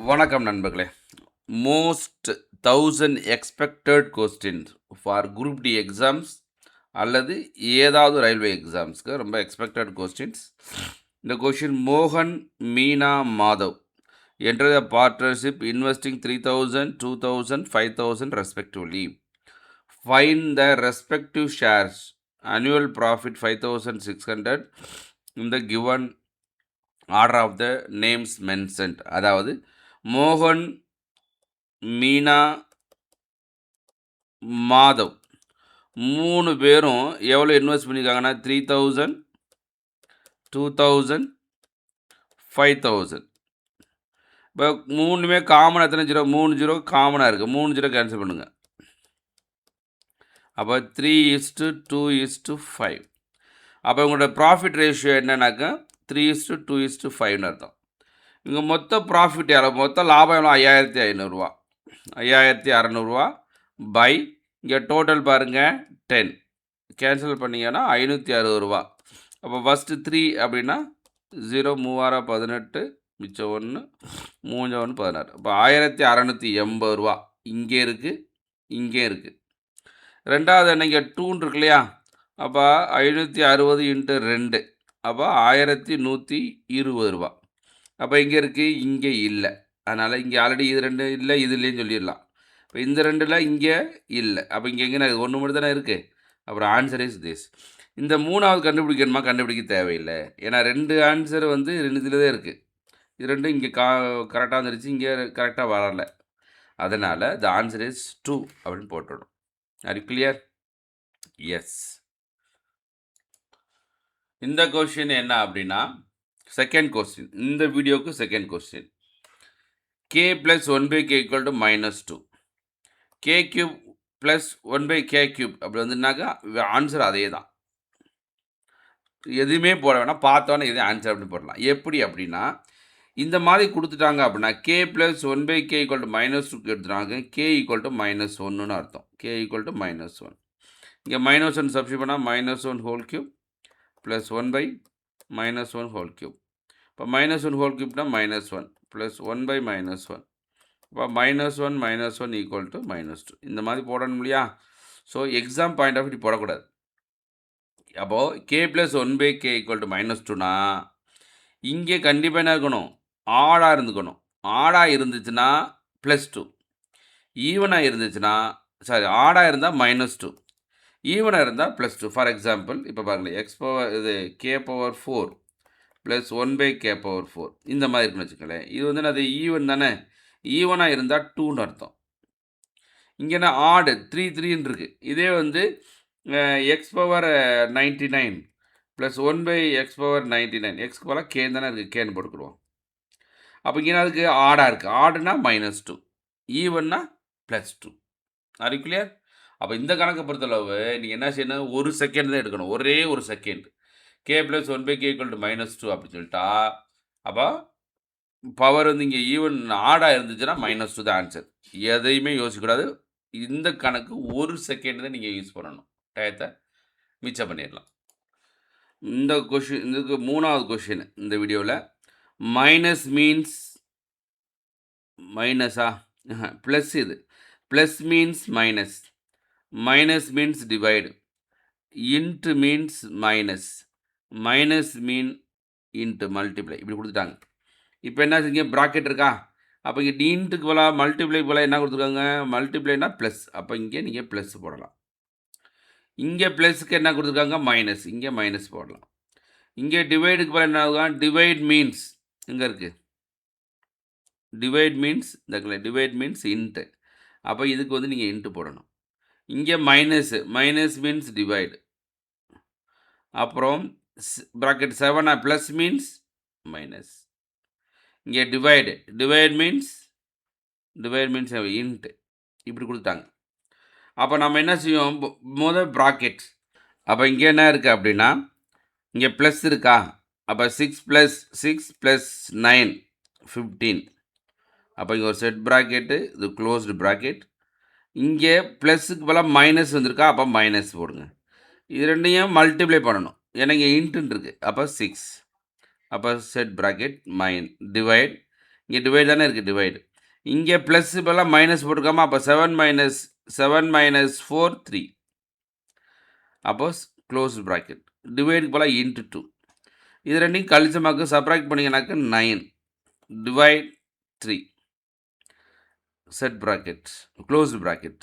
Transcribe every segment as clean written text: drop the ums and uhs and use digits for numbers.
வணக்கம் நண்பர்களே. Most 1000 expected questions for group D exams அல்லது ஏதாவது ரயில்வே எக்ஸாம்ஸ்க்கு ரொம்ப எக்ஸ்பெக்டட் கொஸ்டின்ஸ். இந்த கொஷின் மோகன் Meena Madhav enter a partnership investing 3000, 2000, 5000 respectively. Find the respective shares annual profit 5600 in the given order of the names mentioned. அதாவது மோகன் மீனா மாதவ் 3 பேரும் எவ்வளோ இன்வெஸ்ட் பண்ணியிருக்காங்கன்னா 3000, 2000, 5000. இப்போ 3மே காமன் எத்தனை ஜீரோ? 3 ஜீரோ காமனாக இருக்குது. 3 ஜீரோ கேன்சல் பண்ணுங்கள். அப்போ 3:2:5. அப்போ உங்களோட ப்ராஃபிட் ரேஷியோ என்னன்னாக்கா 3:2:5ன்னு அர்த்தம். இங்கே மொத்த ப்ராஃபிட் எவ்வளோ? மொத்த லாபம் எவ்வளோ? 5500 5600 பை இங்கே டோட்டல் பாருங்கள் 10 கேன்சல் பண்ணிங்கன்னா 560. அப்போ ஃபஸ்ட்டு 3 அப்படின்னா 0 3 18 மிச்சம் 1 3 1 16. அப்போ 1680 இங்கே இருக்குது, இங்கே இருக்குது. ரெண்டாவது என்ன இங்கே 2 இருக்கு இல்லையா? அப்போ 560 × 2 அப்போ 1120. அப்போ இங்கே இருக்குது, இங்கே இல்லை. அதனால் இங்கே ஆல்ரெடி இது 2 இல்லை, இது இல்லைன்னு சொல்லிடலாம். இப்போ இந்த 2ல் இங்கே இல்லை. அப்போ இங்கே எங்கே 1 மட்டும் தானே இருக்குது. அப்புறம் ஆன்சர் இஸ் திஸ். இந்த 3வது கண்டுபிடிக்கணுமா? கண்டுபிடிக்க தேவையில்லை. ஏன்னா 2 ஆன்சர் வந்து 2 இதில் தான் இருக்குது. இது 2 இங்கே கரெக்டாக வந்துருச்சு, இங்கே கரெக்டாக வரலை. அதனால் த ஆன்சர் இஸ் 2 அப்படின்னு போட்டுடும். Are you clear? எஸ். இந்த கொஸ்டின் என்ன அப்படின்னா செகண்ட் கொஸ்டின். இந்த வீடியோவுக்கு second question. k + 1/k = -2. k³ + 1/k³ அப்படி வந்துனாக்கா ஆன்சர் அதே தான். எதுவுமே போட வேணாம், பார்த்தோன்னே எது ஆன்சர் அப்படின்னு போடலாம். எப்படி அப்படின்னா இந்த மாதிரி கொடுத்துட்டாங்க அப்படின்னா k + 1/k = -2 எடுத்துட்டாங்க. k = -1ன்னு அர்த்தம். k = -1. இங்கே -1 சப்ஸ்டியூட் பண்ணால் -1³ + 1/-1³ இப்போ -1³ -1 + 1/-1. இப்போ -1 -1 = -2. இந்த மாதிரி போடணும் இல்லையா? ஸோ எக்ஸாம் பாயிண்ட் ஆஃப் இப்படி போடக்கூடாது. அப்போது k + 1/k = -2னா இங்கே கண்டிப்பாக என்ன இருக்கணும்? ஆடாக இருந்துக்கணும். ஆடாக இருந்துச்சுன்னா +2, ஈவனாக இருந்துச்சுன்னா ஆடாக இருந்தால் -2, ஈவனாக இருந்தால் +2. ஃபார் எக்ஸாம்பிள் இப்போ பாருங்களேன், இது k⁴ + 1/k⁴ இந்த மாதிரி இருக்குன்னு வச்சுக்கோங்களேன். இது வந்து அது ஈவன் தானே. ஈவனாக இருந்தால் 2ன்னு அர்த்தம். இங்கே என்ன ஆடு 3 3ன்னு இருக்குது. இதே வந்து x⁴99 + 1/x⁴99 எக்ஸ்க்கு போல k தானே இருக்குது, கேன்னு போட்டுக்கிடுவோம். அப்போ இங்கே அதுக்கு ஆடாக இருக்குது. ஆடுனா -2, ஈவன்னா +2. R you clear? அப்போ இந்த கணக்கை பொறுத்தளவு நீங்கள் என்ன செய்யணும்? 1 செகண்ட் தான் எடுக்கணும். ஒரே ஒரு செகண்ட். k + 1/k = -2 அப்படின்னு சொல்லிட்டா அப்போ பவர் வந்து இங்கே ஈவன் ஆடாக இருந்துச்சுன்னா -2 தான் ஆன்சர். எதையுமே யோசிக்கக்கூடாது. இந்த கணக்கு 1 செகண்ட் தான் நீங்கள் யூஸ் பண்ணணும். டயத்தை மிச்சம் பண்ணிடலாம். இந்த கொஷின், இதுக்கு 3வது கொஷின் இந்த வீடியோவில். மைனஸ் மீன்ஸ் மைனஸா? ப்ளஸ். இது plus means minus, minus means divide, into means minus, minus mean into multiply இப்படி கொடுத்துட்டாங்க. இப்போ என்ன இங்கே ப்ராக்கெட் இருக்கா? அப்போ இங்கே இன்ட்டுக்கு போல மல்டிப்ளை போல என்ன கொடுத்துருக்காங்க? மல்டிப்ளைனா ப்ளஸ். அப்போ இங்கே நீங்கள் ப்ளஸ் போடலாம். இங்கே ப்ளஸ்க்கு என்ன கொடுத்துருக்காங்க? மைனஸ். இங்கே மைனஸ் போடலாம். இங்கே டிவைடுக்கு போல என்ன ஆகும்? டிவைட் மீன்ஸ் இங்கே இருக்குது. டிவைட் மீன்ஸ் இந்த டிவைட் மீன்ஸ் இன்ட்டு. அப்போ இதுக்கு வந்து நீங்கள் இன்ட்டு போடணும். இங்கே மைனஸு, மைனஸ் மீன்ஸ் டிவைடு. அப்புறம் ப்ராக்கெட் 7 ப்ளஸ் மீன்ஸ் மைனஸ். இங்கே டிவைடு, டிவைட் மீன்ஸ் இன்ட்டு இப்படி கொடுத்தாங்க. அப்போ நம்ம என்ன செய்வோம்? முதல் ப்ராக்கெட். அப்போ இங்கே என்ன இருக்குது அப்படின்னா இங்கே ப்ளஸ் இருக்கா? அப்போ 6 + 6 + 9 15. அப்போ இங்கே ஒரு செட் ப்ராக்கெட்டு, இது க்ளோஸ்டு ப்ராக்கெட். இங்கே ப்ளஸுக்கு பதிலாக மைனஸ் வந்திருக்கா? அப்போ மைனஸ் போடுங்க. இது ரெண்டையும் மல்டிப்ளை பண்ணணும். ஏன்னா இங்கே இன்ட்டுன்னு இருக்குது. அப்போ 6. அப்போ செட் ப்ராக்கெட் டிவைட். இங்கே டிவைட் தானே இருக்குது டிவைடு. இங்கே ப்ளஸ் இப்போல்லாம் மைனஸ் போட்டிருக்காமா, அப்போ 7 மைனஸ் 4 3. அப்போ க்ளோஸ் ப்ராக்கெட். டிவைடுக்கு போல் இன்ட்டு 2. இது ரெண்டையும் கழிச்சமாக்கு சப்ராக்ட் பண்ணிங்கனாக்க 9 divide 3 set bracket close bracket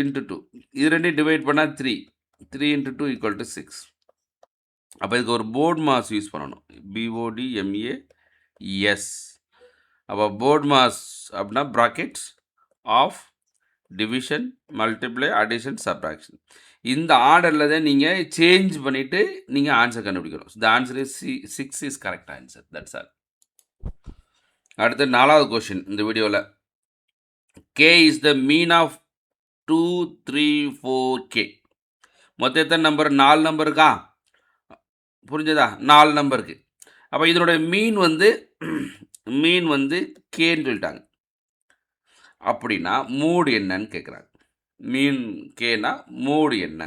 into 2. இது ரெண்டையும் டிவைட் பண்ணால் 3 இன்ட்டு 2 ஈக்குவல் டு 6. அப்போ இதுக்கு ஒரு போர்ட் மாஸ் யூஸ் பண்ணணும். BODMAS. அப்போ போர்ட் மாஸ் அப்படின்னா brackets of division multiply addition subtraction. இந்த ஆர்டரில் தான் நீங்கள் சேஞ்ச் பண்ணிவிட்டு நீங்கள் ஆன்சர் கண்டுபிடிக்கணும். The answer is 6 is correct answer. That's all. அடுத்து 4வது கொஷின் இந்த வீடியோவில். K is the mean of 2 3 4 K. மொத்தம் எத்தனை நம்பர்? 4 நம்பர் இருக்கா? புரிஞ்சதா? 4 நம்பருக்கு. அப்போ இதனுடைய மீன் வந்து கேன்னு சொல்லிட்டாங்க. அப்படின்னா மூடு என்னன்னு கேட்குறாங்க. மீன் கேனா மூடு என்ன?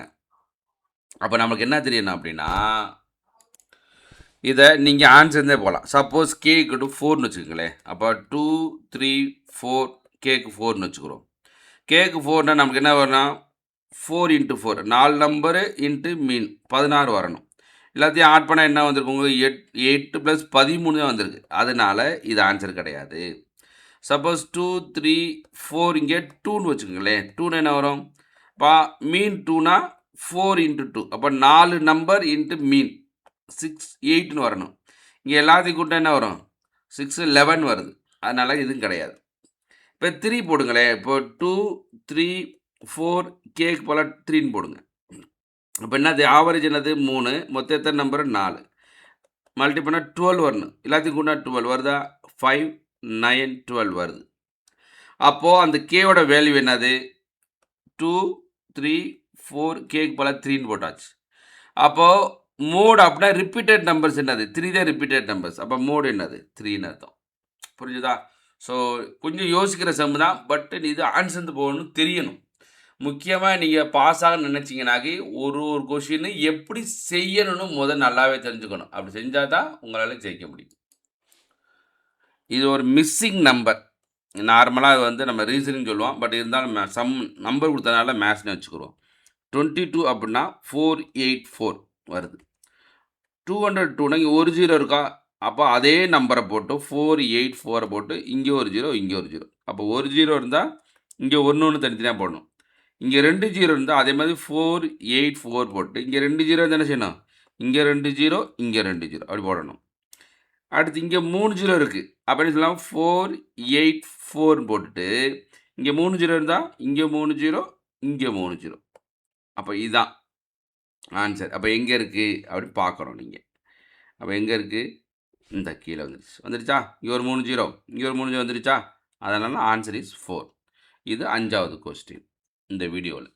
அப்போ நமக்கு என்ன தெரியணும் அப்படின்னா, இதை நீங்கள் ஆன்சர்ந்தே போகலாம். சப்போஸ் கேக்கு 4ன்னு வச்சுக்கோங்களேன். அப்போ 2 3 4 கேக்கு 4ன்னு வச்சுக்கிறோம். கேக்கு 4னால் நமக்கு என்ன வரணும்? 4 × 4 4 நம்பரு இன்ட்டு மீன் 16 வரணும். எல்லாத்தையும் ஆட் பண்ணால் என்ன வந்திருக்கு? உங்களுக்கு 8 + 13 தான் வந்திருக்கு. அதனால் இது ஆன்சர் கிடையாது. சப்போஸ் 2 3 4 இங்கே 2ன்னு வச்சுக்கோங்களேன். 2ன்னு என்ன வரும்? மீன் 2னா 4 × 2. அப்போ 4 நம்பர் இன்ட்டு மீன் 6 8ன்னு வரணும். இங்கே எல்லாத்தையும் கூட்டம் என்ன வரும்? 6 11 வருது. அதனால் இதுவும் கிடையாது. இப்போ 3 போடுங்களேன். இப்போ 2 3 4 கேக்கு போல் 3ன்னு போடுங்க. அப்போ என்னது? ஆவரேஜ் என்னது? 3. மொத்தம் எத்தனை நம்பர்? 4. மல்டி பண்ணால் 12 வரணும். எல்லாத்தையும் கூட்டினா 12 வருதா? 5 9 12 வருது. அப்போது அந்த கேவோட வேல்யூ என்னது? 2 3 4 கேக்கு போல் 3ன்னு போட்டாச்சு. அப்போது மோட் அப்படின்னா ரிப்பீட்டட் நம்பர்ஸ் என்னது? 3 தான் ரிப்பீட்டட் நம்பர்ஸ். அப்போ மோடு என்னது? 3ன்னு அர்த்தம். புரிஞ்சுதா? ஸோ கொஞ்சம் யோசிக்கிற சம் தான். பட் இது ஆன்சர் போகணும்னு தெரியணும். முக்கியமாக நீங்கள் பாஸ் ஆக நினச்சிங்கனாக்கி ஒரு கொஷின் எப்படி செய்யணும்னு நல்லாவே தெரிஞ்சுக்கணும். அப்படி செஞ்சால் தான் உங்களால் ஜெயிக்க முடியும். இது ஒரு மிஸ்ஸிங் நம்பர். நார்மலாக அது நம்ம ரீசனிங் சொல்லுவோம். பட் இருந்தாலும் சம் நம்பர் கொடுத்தனால மேத்ஸ்னு வச்சுக்கிறோம். 22 அப்படின்னா 484 வருது. 202னா இங்கே ஒரு 0 இருக்கா? அப்போ அதே நம்பரை போட்டு 484 போட்டு இங்கே ஒரு 0 இங்கே ஒரு 0. அப்போ ஒரு 0 இருந்தால் இங்கே 1 தனித்தனியாக போடணும். இங்கே 2 0 இருந்தால் அதே மாதிரி 484 போட்டு இங்கே 2 0 என்ன செய்யணும்? இங்கே 2 0 இங்கே 2 0 அப்படி போடணும். அடுத்து இங்கே 3 0 இருக்குது. அப்போ என்ன சொல்லலாம்? 484 போட்டுட்டு இங்கே 3 0 இருந்தால் இங்கே 3 0 இங்கே 3 0. அப்போ இதுதான் ஆன்சர். அப்போ எங்கே இருக்குது அப்படின்னு பார்க்குறோம் நீங்கள். அப்போ எங்கே இருக்குது? இந்த கீழே வந்துருச்சா? இங்கே ஒரு 3 0 இங்கே ஒரு 3 0 வந்துருச்சா? அதனால் ஆன்சர் இஸ் 4. இது 5வது கொஸ்டின் இந்த வீடியோவில்.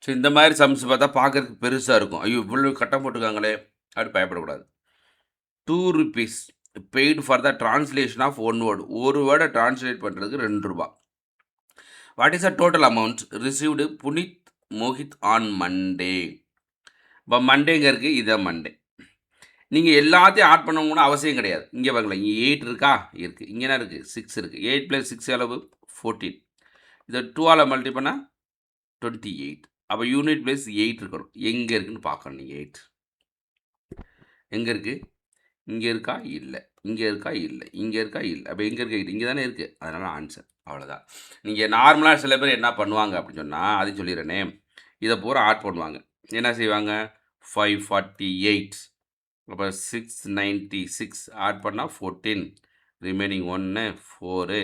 ஸோ இந்த மாதிரி சம்ஸ் பார்த்தா பார்க்குறதுக்கு பெருசாக இருக்கும். ஐயோ இவ்வளோ கட்டம் போட்டுருக்காங்களே அப்படி பயப்படக்கூடாது. 2 rupees paid for the translation of one word. ஒரு வேர்டை ட்ரான்ஸ்லேட் பண்ணுறதுக்கு 2 ரூபா. What is the total amount received Puneet Mohit on Monday? இப்போ மண்டேங்க இருக்குது. இதான் மண்டே. நீங்கள் எல்லாத்தையும் ஆட் பண்ணணும்னு அவசியம் கிடையாது. இங்கே பார்க்கலாம். இங்கே 8 இருக்கா? இருக்குது. இங்கே என்ன இருக்குது? 6 இருக்குது. 8 + 6 அளவு 14. இதை 2ஆல் மல்டி பண்ணால் 28. அப்போ யூனிட் ப்ளஸ் 8 இருக்கணும். எங்கே இருக்குதுன்னு பார்க்கணும் நீங்கள். 8 எங்கே இருக்குது? இங்கே இருக்கா? இல்லை. இங்கே இருக்கா? இல்லை. இங்கே இருக்கா? இல்லை. அப்போ எங்கே இருக்குது? 8 இங்கே தானே இருக்குது. அதனால் ஆன்சர் அவ்வளோதான். நீங்கள் நார்மலாக சில பேர் என்ன பண்ணுவாங்க அப்படின்னு சொன்னால், அதையும் சொல்லிடுறேனே, இதை பூரா ஆட் பண்ணுவாங்க. என்ன செய்வாங்க? 548. அப்போ 696 ஆட் பண்ணால் 14, ரிமைனிங் 1 4,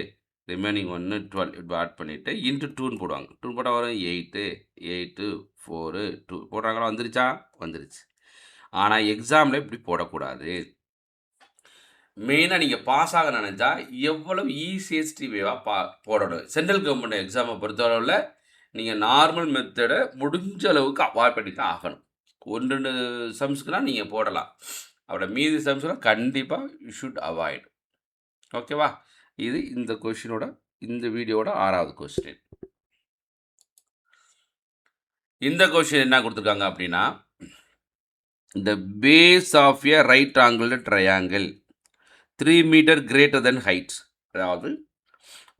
ரிமைனிங் 1 12 இப்படி ஆட் பண்ணிவிட்டு இன்ட்டு 2ன்னு போடுவாங்க. 2 போட்டால் வரும் 8 8 4 2 போடுறாங்களா? வந்துருச்சா? வந்துருச்சு. ஆனால் எக்ஸாமில் இப்படி போடக்கூடாது. மெயினாக நீங்கள் பாஸ் ஆக நினச்சா எவ்வளவு ஈஸியஸ்ட் வேவாக போடணும். சென்ட்ரல் கவர்மெண்ட் எக்ஸாமை பொறுத்தளவில் நீங்கள் நார்மல் மெத்தடை முடிஞ்ச அளவுக்கு அவாய்ட் பண்ணி தான் ஆகணும். 1-2 சம்ஸ்க்குலாம் நீங்கள் போடலாம். அவரோட மீதி சம்ஸ்லாம் கண்டிப்பாக யூ ஷுட் அவாய்ட். ஓகேவா? இது இந்த கொஷினோட இந்த வீடியோட 6வது கொஸ்டின். இந்த கொஷின் என்ன கொடுத்துருக்காங்க அப்படின்னா, the base of a right angled triangle 3 metre greater than height. அதாவது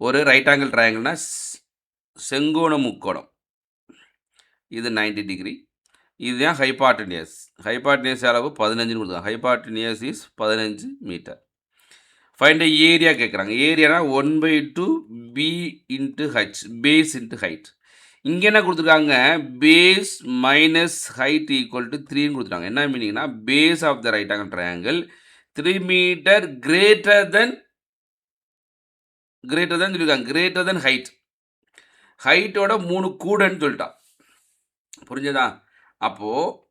ஒரு ரைட் ஆங்கிள் ட்ரையாங்கிள்னா செங்கோண முக்கோணம், இது 90 டிகிரி. இதுதான் ஹைபார்டினியஸ். ஹைபார்டினியஸ் அளவு 15 கொடுத்தாங்க. Hypotenuse is 15 metre. Find area கேட்குறாங்க. ஏரியானா 1/2 b into h, base into height. இங்கே என்ன கொடுத்துருக்காங்க, base minus height equal to 3ன்னு கொடுத்துருக்காங்க. என்ன மீனிங்னா base of the right angle triangle 3 metre greater than சொல்லியிருக்காங்க, கிரேட்டர் தென் ஹைட். ஹைட்டோட 3 கூடன்னு சொல்லிட்டான். புரிஞ்சதா? அப்போது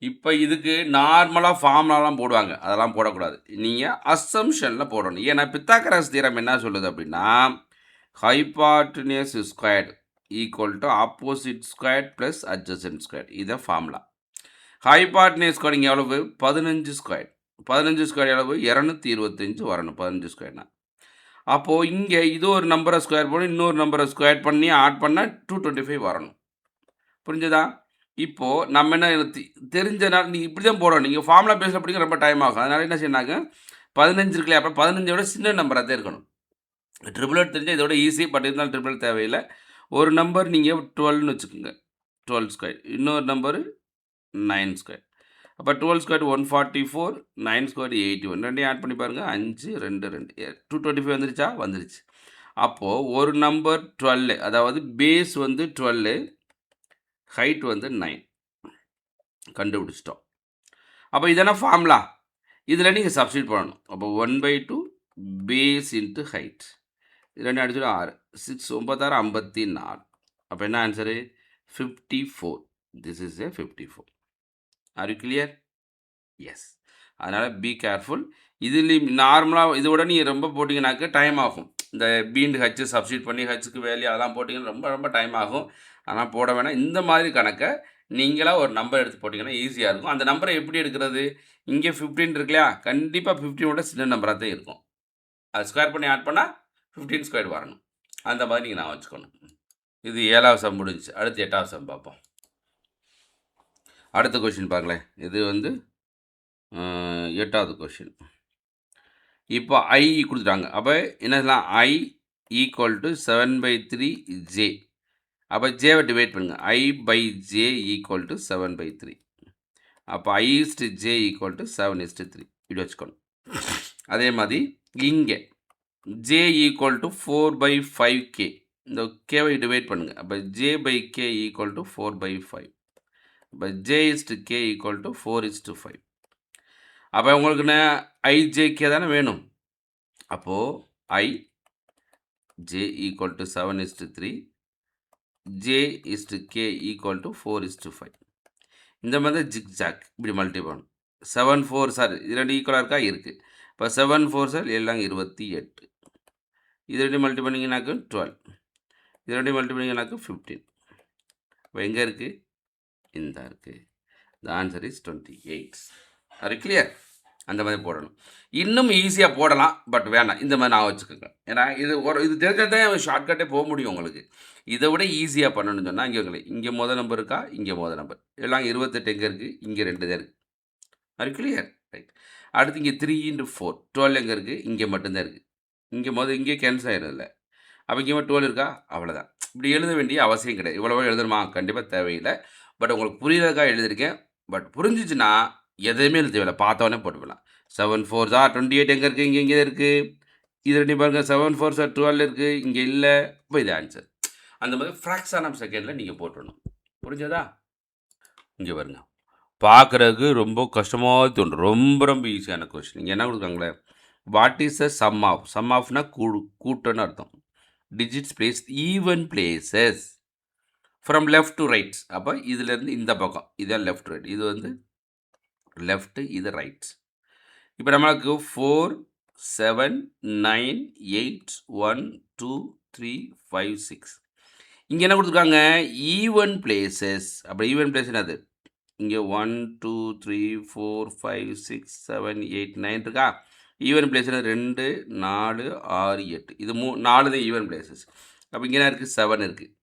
இப்போ இதுக்கு நார்மலாக ஃபார்முலாலாம் போடுவாங்க, அதெல்லாம் போடக்கூடாது. நீங்கள் அசம்ஷனில் போடணும். ஏன்னா பித்தாகரஸ் தியரம் என்ன சொல்லுது அப்படின்னா, hypotenuse squared equal to opposite square plus adjacent square. இதான் ஃபார்முலா. ஹைபார்டினியஸ் ஸ்கொயர் இங்கே எவ்வளவு, 15 ஸ்கொயர். 15 ஸ்கொயர் எவ்வளவு, 225 வரணும் 15 ஸ்கொயர்னா. அப்போது இங்கே இது ஒரு நம்பரை ஸ்கொயர் பண்ணி இன்னொரு நம்பரை ஸ்கொயர் பண்ணி ஆட் பண்ணால் 225 வரணும். புரிஞ்சதா? இப்போது நம்ம என்ன தெரிஞ்சனால நீங்கள் இப்படி தான் போடணும். நீங்கள் ஃபார்முலா பேஸில் படிக்க ரொம்ப டைம் ஆகும். அதனால் என்ன செய்யணாங்க, 15 இருக்குல்லையா, அப்போ 15 விட சின்ன நம்பராக தான் இருக்கணும். ட்ரிபிள் தெரிஞ்சால் இதோட ஈஸி, பட் இருந்தாலும் ட்ரிபிள் தேவையில்லை. ஒரு நம்பர் நீங்கள் 12ன்னு வச்சுக்கோங்க, 12 ஸ்கொயர். இன்னொரு நம்பரு 9 ஸ்கொயர். அப்போ 12 ஸ்கொயர் 144, 9 ஸ்கொயர் 81. ரெண்டையும் ஆட் பண்ணி பாருங்கள், 5 2 2 225 வந்துருச்சா? வந்துருச்சு. அப்போது ஒரு நம்பர் 12, அதாவது பேஸ் வந்து 12, ஹைட் வந்து 9 கண்டுபிடிச்சிட்டோம். அப்போ இதெல்லாம் ஃபார்முலா, இதில் நீங்கள் சப்ஸ்டியூட் பண்ணணும். அப்போ 1/2 பேஸ் இன்ட்டு ஹைட், இது ரெண்டு அடிச்சுட்டு 6, 6 9 6 54. அப்போ என்ன answer, 54. This is a 54. Are you clear? Yes. அதனால் பி கேர்ஃபுல். இதுலேயும் நார்மலாக இதோட நீங்கள் ரொம்ப போட்டிங்கனாக்க டைம் ஆகும். இந்த பீண்டு ஹச்சு சப்ஸ்டியூட் பண்ணி ஹச்சுக்கு வேல்யூ அதெல்லாம் போட்டிங்கன்னா ரொம்ப ரொம்ப டைம் ஆகும். ஆனால் போட வேணாம். இந்த மாதிரி கணக்கை நீங்களாக ஒரு நம்பர் எடுத்து போட்டிங்கன்னா ஈஸியாக இருக்கும். அந்த நம்பரை எப்படி எடுக்கிறது, இங்கே 15 இருக்கு இல்லையா, கண்டிப்பாக 15ஓட சின்ன நம்பராக தான் இருக்கும். அது ஸ்கொயர் பண்ணி ஆட் பண்ணால் 15 ஸ்கொயர் வரணும். அந்த மாதிரி நீங்கள் நான் வச்சுக்கணும். இது 7வது சம் முடிஞ்சிச்சு. அடுத்து 8வது சம் பார்ப்போம். அடுத்த கொஷின் பார்க்கலேன். இது வந்து 8வது கொஷின். இப்போ ஐ கொடுத்துட்டாங்க. அப்போ என்ன சொல்லலாம், ஐ ஈக்குவல் டு 7/3 ஜே. அப்போ ஜேவை டிவைட் பண்ணுங்க, I/J ஈக்குவல் டு 7/3. அப்போ I/J ஈக்குவல் டு 7/3 இப்படி வச்சுக்கணும். அதே மாதிரி இங்கே J ஈக்குவல் டு 4/5K. இந்த கேவை டிவைட் பண்ணுங்கள். அப்போ J/K ஈக்குவல் டு 4/5. இப்போ J/K ஈக்குவல் டு 4/5. அப்போ உங்களுக்கு என்ன IJK தானே வேணும். அப்போது IJ equal to 7/3, J/K equal to 4/5. இந்த மாதிரி ஜிக்ஜாக் இப்படி மல்டி பண்ணணும். 7 4 சார் இது ரெண்டு ஈக்குவலாக இருக்கா, இருக்குது. இப்போ 7 4 சார் எல்லாம் 28. இது ரெண்டு மல்டி பண்ணிங்கனாக்கு 12. இது ரெண்டு மல்டி பண்ணிங்கனாக்கு 15. இப்போ எங்கே இருக்குது, இந்த இருக்குது. த ஆன்சர் இஸ் 28. அது கிளியர். அந்த மாதிரி போடணும். இன்னும் ஈஸியாக போடலாம், பட் வேணாம், இந்த மாதிரி நான் வச்சுக்கோங்க. ஏன்னா இது தெரிஞ்சதான் ஷார்ட்கட்டே போக முடியும் உங்களுக்கு. இதை விட ஈஸியாக பண்ணணும்னு சொன்னால் இங்கே முதல் நம்பர் இருக்கா, இங்கே முதல் நம்பர் எல்லாம் 28 எங்கே இருக்குது, இங்கே 2 தான் இருக்குது. அது கிளியர், ரைட். அடுத்து இங்கே 3 × 4 12 எங்கே இருக்குது, இங்கே மட்டும்தான் இருக்குது. இங்கே கேன்சல் ஆகிடும் இல்லை. அப்போ இங்கே 12 இருக்கா, அவ்வளோதான். இப்படி எழுத வேண்டிய அவசியம் கிடையாது. இவ்வளோ எழுதணுமா, கண்டிப்பாக தேவையில்லை. பட் உங்களுக்கு புரியுறதுக்காக எழுதியிருக்கேன். பட் புரிஞ்சிச்சுன்னா எதுவுமே எழுத தேவையில்லை, பார்த்தவொடனே போட்டுக்கலாம். 7 4 28 எங்கே இருக்குது, இங்கே இருக்குது. இது ரெண்டு பாருங்கள், 7 4 12 இருக்குது, இங்கே இல்லை. இப்போ இது ஆன்சர். அந்த மாதிரி ஃப்ராக்ஷன் ஆஃப் செகண்டில் நீங்கள் போட்டுடணும். புரிஞ்சதா? இங்கே பாருங்க, பார்க்குறதுக்கு ரொம்ப கஷ்டமாக தோணும். ரொம்ப ரொம்ப ஈஸியான கொஸ்டின். இங்கே என்ன கொடுக்குறாங்களே, what is a sum of. Sum ஆஃப்னா கூட்டன்னு அர்த்தம். Digits place even places from left to right. அப்போ இதுலேருந்து இந்த பக்கம் இதுதான் லெஃப்ட் ரைட், இது வந்து லெஃப்ட்டு, இது ரைட். இப்போ நம்மளுக்கு 4 7 9 8 1 2 3 5 6. இங்கே என்ன கொடுத்துருக்காங்க, ஈவன் பிளேசஸ். அப்போ ஈவன் பிளேஸ் என்னது, இங்கே 1 2 3 4 5 6 7 8 9 இருக்கா. ஈவன் பிளேஸ் 2 4 6 8, இது 4 தான் ஈவன் பிளேசஸ். அப்போ இங்கே என்ன இருக்குது, 7 இருக்குது,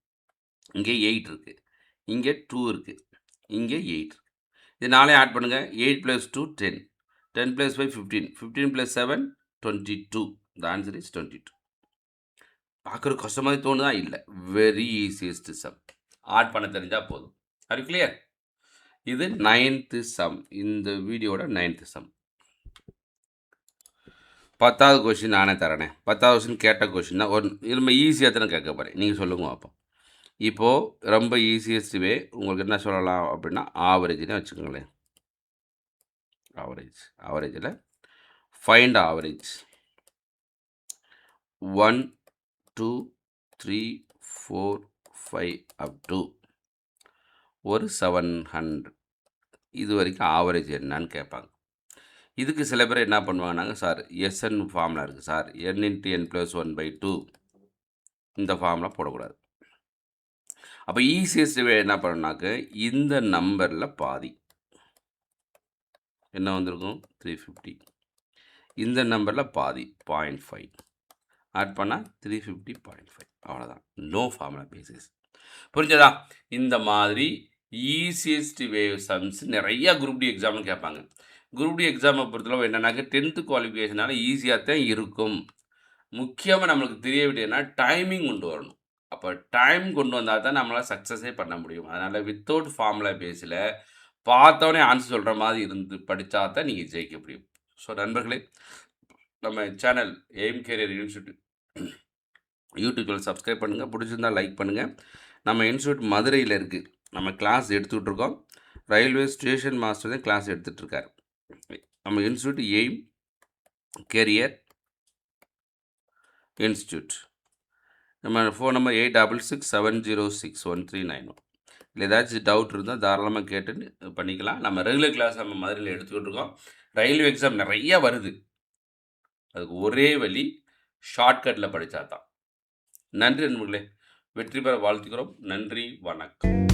இங்கே 8 இருக்குது, இங்கே 2 இருக்குது, இங்கே 8 இருக்குது. இது 4 ஆட் பண்ணுங்கள். 8 + 2 10, 10 plus 5, 15. 15 plus 7, 22. The answer is 22. பார்க்குற கஷ்டமாக தோணுதா? இல்லை. Very easiest some. ஆட் பண்ண தெரிஞ்சால் போதும். அது கிளியர்? இது 9th சம். இந்த வீடியோட 9th சம். 10வது கொஷின் நானே தரேனே. 10வது கொஷின் கேட்ட கொஷின் தான். ஒரு ரொம்ப ஈஸியாக தானே கேட்க போகிறேன். நீங்கள் சொல்லுங்க பார்ப்போம். இப்போது ரொம்ப ஈஸியஸ்ட் வே உங்களுக்கு என்ன சொல்லலாம் அப்படின்னா ஆவரேஜ்னு வச்சுக்கோங்களேன். ஆவரேஜில் ஃபைண்ட் ஆவரேஜ் 1 2 3 4 5 அப் டு ஒரு 700 இது வரைக்கும் ஆவரேஜ் என்னன்னு கேட்பாங்க. இதுக்கு சில பேர் என்ன பண்ணுவாங்கன்னாங்க, சார் எஸ்என் ஃபார்முலா இருக்குது சார், n × n + 1/2 இந்த ஃபார்முலா போடக்கூடாது. அப்போ ஈஸியஸ்ட் வே என்ன பண்ணணுனாக்க இந்த நம்பரில் பாதி என்ன வந்திருக்கும் 350, இந்த நம்பரில் பாதி 0.5 ஆட் பண்ணால் 350.5 அவ்வளோதான். No formula basis. புரிஞ்சதா? இந்த மாதிரி ஈஸியஸ்ட் வே சம்ஸ் நிறையா குரூப் டி எக்ஸாம்னு கேட்பாங்க. குரூப் டி எக்ஸாமை பொறுத்தளவு என்னன்னாக்க 10th குவாலிஃபிகேஷனால ஈஸியாக தான் இருக்கும். முக்கியமாக நம்மளுக்கு தெரிய வேண்டியதுன்னா டைமிங் கொண்டு வரணும். அப்போ டைம் கொண்டு வந்தால் தான் நம்மளால் சக்ஸஸே பண்ண முடியும். அதனால் வித்தவுட் ஃபார்முலா பேஸில் பார்த்தோன்னே ஆன்சர் சொல்கிற மாதிரி இருந்து படித்தா தான் நீங்கள் ஜெயிக்க முடியும். ஸோ நண்பர்களே, நம்ம channel aim career institute YouTube channel subscribe பண்ணுங்கள். பிடிச்சிருந்தால் லைக் பண்ணுங்கள். நம்ம இன்ஸ்டியூட் மதுரையில் இருக்குது. நம்ம கிளாஸ் எடுத்துக்கிட்ருக்கோம். ரயில்வே ஸ்டேஷன் மாஸ்டர் தான் கிளாஸ் எடுத்துகிட்ருக்கார். நம்ம இன்ஸ்டியூட் எய்ம் கேரியர் இன்ஸ்டியூட். நம்ம ஃபோன் நம்பர் 8667061391. இல்லை ஏதாச்சும் டவுட் இருந்தால் தாராளமாக கேட்டு பண்ணிக்கலாம். நம்ம ரெகுலர் கிளாஸ் நம்ம மதுரையில் எடுத்துக்கிட்டு இருக்கோம். ரயில்வே எக்ஸாம் நிறையா வருது. அதுக்கு ஒரே வழி ஷார்ட்கட்டில் படித்தா தான். நன்றி நண்பர்களே. வெற்றி பெற வாழ்த்துக்கிறோம். நன்றி, வணக்கம்.